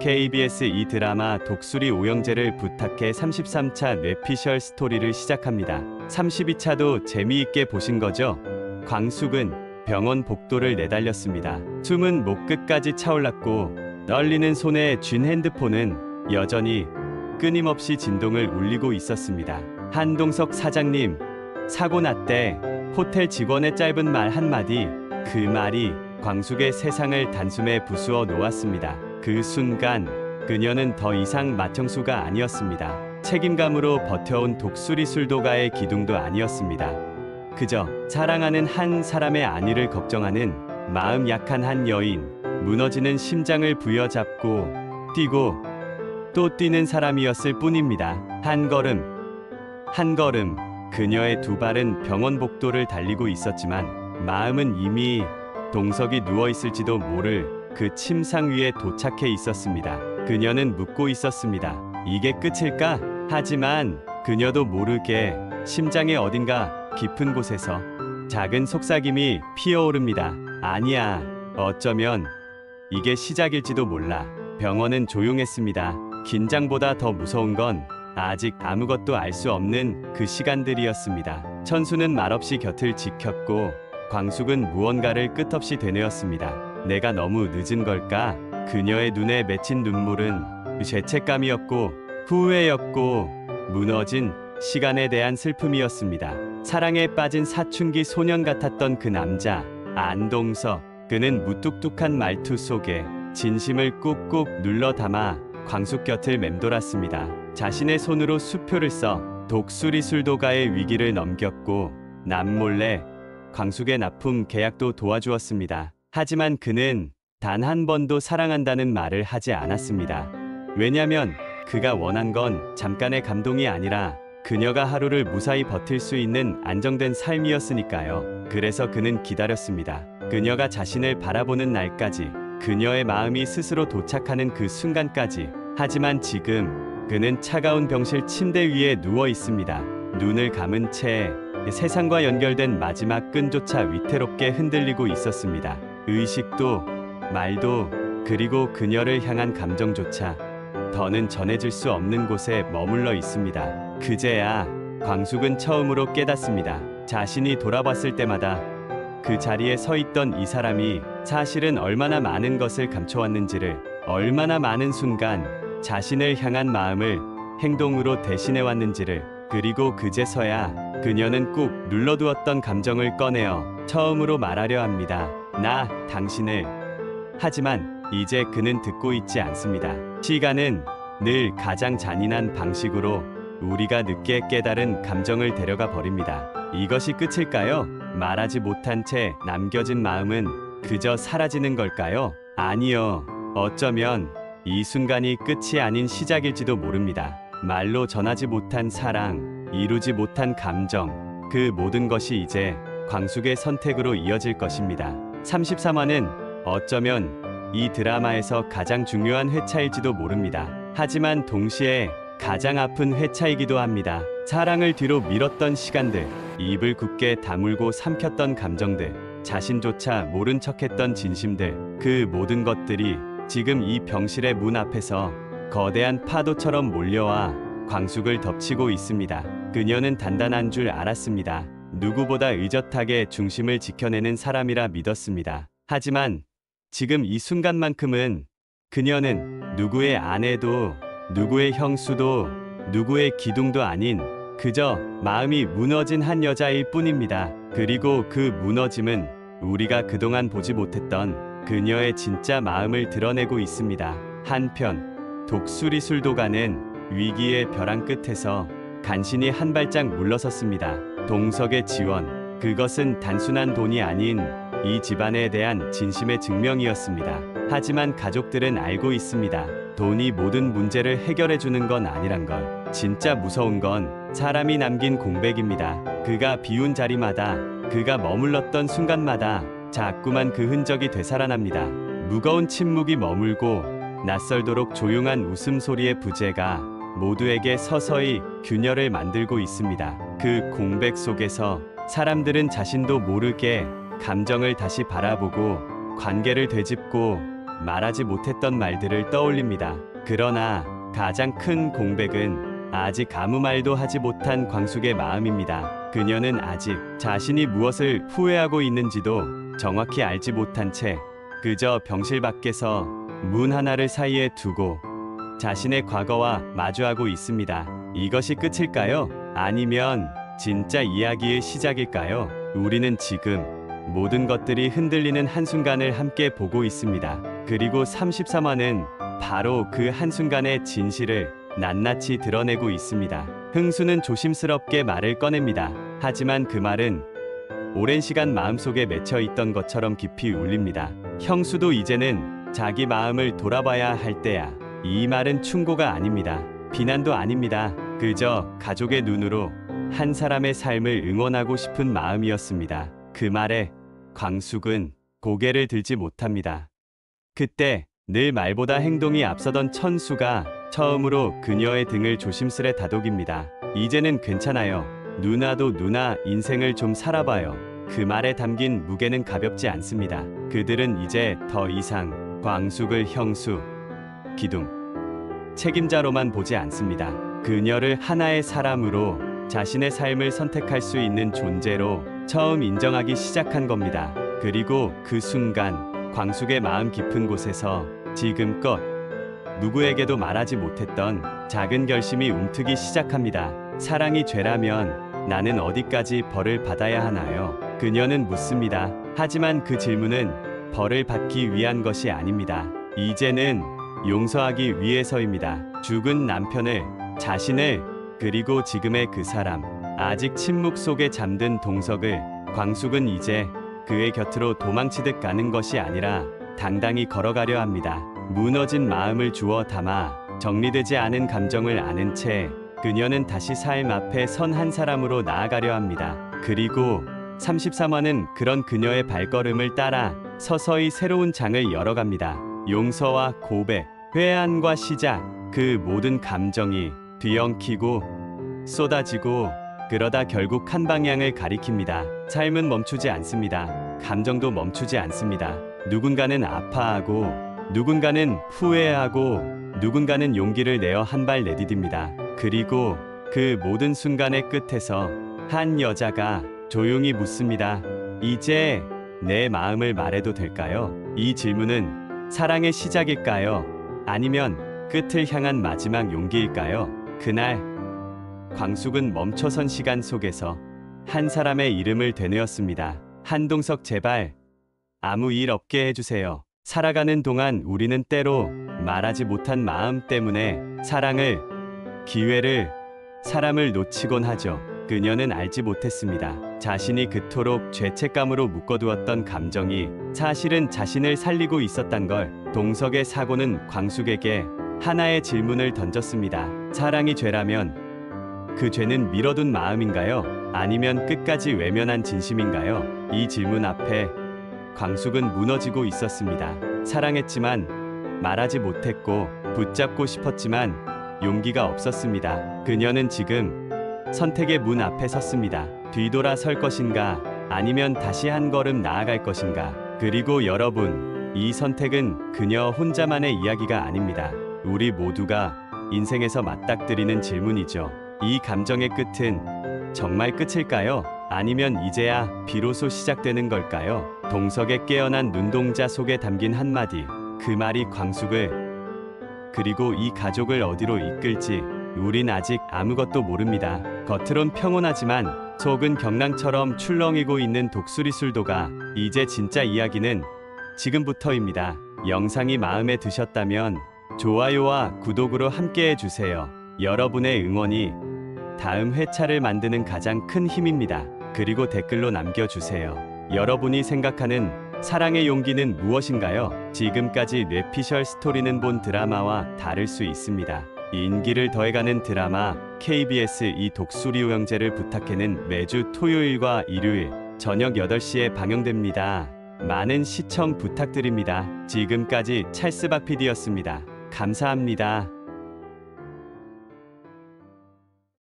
KBS 이 드라마 독수리 오영재를 부탁해 33차 뇌피셜 스토리를 시작합니다. 32차도 재미있게 보신 거죠? 광숙은 병원 복도를 내달렸습니다. 숨은 목 끝까지 차올랐고 떨리는 손에 쥔 핸드폰은 여전히 끊임없이 진동을 울리고 있었습니다. 한동석 사장님, 사고 났대. 호텔 직원의 짧은 말 한마디, 그 말이 광숙의 세상을 단숨에 부수어 놓았습니다. 그 순간 그녀는 더 이상 마청수가 아니었습니다. 책임감으로 버텨온 독수리 술도가의 기둥도 아니었습니다. 그저 사랑하는 한 사람의 안위를 걱정하는 마음 약한 한 여인, 무너지는 심장을 부여잡고 뛰고 또 뛰는 사람이었을 뿐입니다. 한 걸음 한 걸음 그녀의 두 발은 병원 복도를 달리고 있었지만 마음은 이미 동석이 누워있을지도 모를 그 침상 위에 도착해 있었습니다. 그녀는 묻고 있었습니다. 이게 끝일까? 하지만 그녀도 모르게 심장의 어딘가 깊은 곳에서 작은 속삭임이 피어오릅니다. 아니야, 어쩌면 이게 시작일지도 몰라. 병원은 조용했습니다. 긴장보다 더 무서운 건 아직 아무것도 알 수 없는 그 시간들이었습니다. 천수는 말없이 곁을 지켰고 광숙은 무언가를 끝없이 되뇌었습니다. 내가 너무 늦은 걸까? 그녀의 눈에 맺힌 눈물은 죄책감이었고 후회였고 무너진 시간에 대한 슬픔이었습니다. 사랑에 빠진 사춘기 소년 같았던 그 남자 안동석. 그는 무뚝뚝한 말투 속에 진심을 꾹꾹 눌러 담아 광숙 곁을 맴돌았습니다. 자신의 손으로 수표를 써 독수리 술도가의 위기를 넘겼고 남몰래 광숙의 납품 계약도 도와주었습니다. 하지만 그는 단 한 번도 사랑한다는 말을 하지 않았습니다. 왜냐면 그가 원한 건 잠깐의 감동이 아니라 그녀가 하루를 무사히 버틸 수 있는 안정된 삶이었으니까요. 그래서 그는 기다렸습니다. 그녀가 자신을 바라보는 날까지, 그녀의 마음이 스스로 도착하는 그 순간까지. 하지만 지금 그는 차가운 병실 침대 위에 누워 있습니다. 눈을 감은 채 세상과 연결된 마지막 끈조차 위태롭게 흔들리고 있었습니다. 의식도 말도 그리고 그녀를 향한 감정조차 더는 전해질 수 없는 곳에 머물러 있습니다. 그제야 광숙은 처음으로 깨닫습니다. 자신이 돌아봤을 때마다 그 자리에 서 있던 이 사람이 사실은 얼마나 많은 것을 감춰왔는지를, 얼마나 많은 순간 자신을 향한 마음을 행동으로 대신해왔는지를. 그리고 그제서야 그녀는 꾹 눌러두었던 감정을 꺼내어 처음으로 말하려 합니다. 나 당신을. 하지만 이제 그는 듣고 있지 않습니다. 시간은 늘 가장 잔인한 방식으로 우리가 늦게 깨달은 감정을 데려가 버립니다. 이것이 끝일까요? 말하지 못한 채 남겨진 마음은 그저 사라지는 걸까요? 아니요. 어쩌면 이 순간이 끝이 아닌 시작일지도 모릅니다. 말로 전하지 못한 사랑, 이루지 못한 감정, 그 모든 것이 이제 광숙의 선택으로 이어질 것입니다. 33화는 어쩌면 이 드라마에서 가장 중요한 회차일지도 모릅니다. 하지만 동시에 가장 아픈 회차이기도 합니다. 사랑을 뒤로 밀었던 시간들, 입을 굳게 다물고 삼켰던 감정들, 자신조차 모른 척했던 진심들, 그 모든 것들이 지금 이 병실의 문 앞에서 거대한 파도처럼 몰려와 광숙을 덮치고 있습니다. 그녀는 단단한 줄 알았습니다. 누구보다 의젓하게 중심을 지켜내는 사람이라 믿었습니다. 하지만 지금 이 순간만큼은 그녀는 누구의 아내도, 누구의 형수도, 누구의 기둥도 아닌 그저 마음이 무너진 한 여자일 뿐입니다. 그리고 그 무너짐은 우리가 그동안 보지 못했던 그녀의 진짜 마음을 드러내고 있습니다. 한편 독수리 술도가는 위기의 벼랑 끝에서 간신히 한 발짝 물러섰습니다. 동석의 지원, 그것은 단순한 돈이 아닌 이 집안에 대한 진심의 증명이었습니다. 하지만 가족들은 알고 있습니다. 돈이 모든 문제를 해결해주는 건 아니란 걸. 진짜 무서운 건 사람이 남긴 공백입니다. 그가 비운 자리마다, 그가 머물렀던 순간마다 자꾸만 그 흔적이 되살아납니다. 무거운 침묵이 머물고 낯설도록 조용한 웃음소리의 부재가 모두에게 서서히 균열을 만들고 있습니다. 그 공백 속에서 사람들은 자신도 모르게 감정을 다시 바라보고 관계를 되짚고 말하지 못했던 말들을 떠올립니다. 그러나 가장 큰 공백은 아직 아무 말도 하지 못한 광숙의 마음입니다. 그녀는 아직 자신이 무엇을 후회하고 있는지도 정확히 알지 못한 채 그저 병실 밖에서 문 하나를 사이에 두고 자신의 과거와 마주하고 있습니다. 이것이 끝일까요? 아니면 진짜 이야기의 시작일까요? 우리는 지금 모든 것들이 흔들리는 한순간을 함께 보고 있습니다. 그리고 33화는 바로 그 한순간의 진실을 낱낱이 드러내고 있습니다. 흥수는 조심스럽게 말을 꺼냅니다. 하지만 그 말은 오랜 시간 마음속에 맺혀 있던 것처럼 깊이 울립니다. 형수도 이제는 자기 마음을 돌아봐야 할 때야. 이 말은 충고가 아닙니다. 비난도 아닙니다. 그저 가족의 눈으로 한 사람의 삶을 응원하고 싶은 마음이었습니다. 그 말에 광숙은 고개를 들지 못합니다. 그때 늘 말보다 행동이 앞서던 천수가 처음으로 그녀의 등을 조심스레 다독입니다. 이제는 괜찮아요. 누나도 누나 인생을 좀 살아봐요. 그 말에 담긴 무게는 가볍지 않습니다. 그들은 이제 더 이상 광숙을 형수, 기둥, 책임자로만 보지 않습니다. 그녀를 하나의 사람으로 자신의 삶을 선택할 수 있는 존재로 처음 인정하기 시작한 겁니다. 그리고 그 순간 광숙의 마음 깊은 곳에서 지금껏 누구에게도 말하지 못했던 작은 결심이 움트기 시작합니다. 사랑이 죄라면 나는 어디까지 벌을 받아야 하나요? 그녀는 묻습니다. 하지만 그 질문은 벌을 받기 위한 것이 아닙니다. 이제는 용서하기 위해서입니다. 죽은 남편을, 자신을, 그리고 지금의 그 사람, 아직 침묵 속에 잠든 동석을 광숙은 이제 그의 곁으로 도망치듯 가는 것이 아니라 당당히 걸어가려 합니다. 무너진 마음을 주워 담아 정리되지 않은 감정을 아는 채 그녀는 다시 삶 앞에 선 한 사람으로 나아가려 합니다. 그리고 33화는 그런 그녀의 발걸음을 따라 서서히 새로운 장을 열어갑니다. 용서와 고백, 회한과 시작, 그 모든 감정이 뒤엉키고 쏟아지고 그러다 결국 한 방향을 가리킵니다. 삶은 멈추지 않습니다. 감정도 멈추지 않습니다. 누군가는 아파하고 누군가는 후회하고 누군가는 용기를 내어 한 발 내디딥니다. 그리고 그 모든 순간의 끝에서 한 여자가 조용히 묻습니다. 이제 내 마음을 말해도 될까요? 이 질문은 사랑의 시작일까요? 아니면 끝을 향한 마지막 용기일까요? 그날 광숙은 멈춰선 시간 속에서 한 사람의 이름을 되뇌었습니다. 한동석, 제발 아무 일 없게 해주세요. 살아가는 동안 우리는 때로 말하지 못한 마음 때문에 사랑을, 기회를, 사람을 놓치곤 하죠. 그녀는 알지 못했습니다. 자신이 그토록 죄책감으로 묶어두었던 감정이 사실은 자신을 살리고 있었단 걸. 동석의 사고는 광숙에게 하나의 질문을 던졌습니다. 사랑이 죄라면 그 죄는 미뤄둔 마음인가요? 아니면 끝까지 외면한 진심인가요? 이 질문 앞에 광숙은 무너지고 있었습니다. 사랑했지만 말하지 못했고 붙잡고 싶었지만 용기가 없었습니다. 그녀는 지금 선택의 문 앞에 섰습니다. 뒤돌아 설 것인가? 아니면 다시 한 걸음 나아갈 것인가? 그리고 여러분, 이 선택은 그녀 혼자만의 이야기가 아닙니다. 우리 모두가 인생에서 맞닥뜨리는 질문이죠. 이 감정의 끝은 정말 끝일까요? 아니면 이제야 비로소 시작되는 걸까요? 동석의 깨어난 눈동자 속에 담긴 한마디, 그 말이 광숙을 그리고 이 가족을 어디로 이끌지 우린 아직 아무것도 모릅니다. 겉으론 평온하지만 속은 경랑처럼 출렁이고 있는 독수리 술도가 이제 진짜 이야기는 지금부터입니다. 영상이 마음에 드셨다면 좋아요와 구독으로 함께해 주세요. 여러분의 응원이 다음 회차를 만드는 가장 큰 힘입니다. 그리고 댓글로 남겨주세요. 여러분이 생각하는 사랑의 용기는 무엇인가요? 지금까지 뇌피셜 스토리는 본 드라마와 다를 수 있습니다. 인기를 더해가는 드라마 KBS 이 독수리 오영재를 부탁해는 매주 토요일과 일요일 저녁 8시에 방영됩니다. 많은 시청 부탁드립니다. 지금까지 찰스박 PD였습니다. 감사합니다.